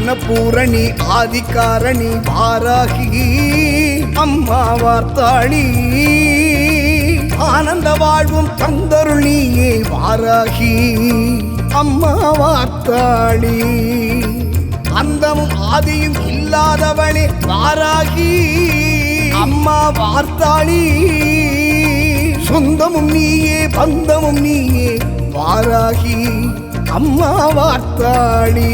அன்னபூரணி ஆதிகாரணி வாராகி அம்மா வார்த்தாளி ஆனந்த வாழ்வும் தந்தருள் நீயே வாராகி அம்மா வார்த்தாளி அந்தமும் ஆதியும் இல்லாதவளே வாராகி அம்மா வார்த்தாளி சொந்தமும் நீயே பந்தமும் நீயே வாராகி அம்மா வார்த்தாளி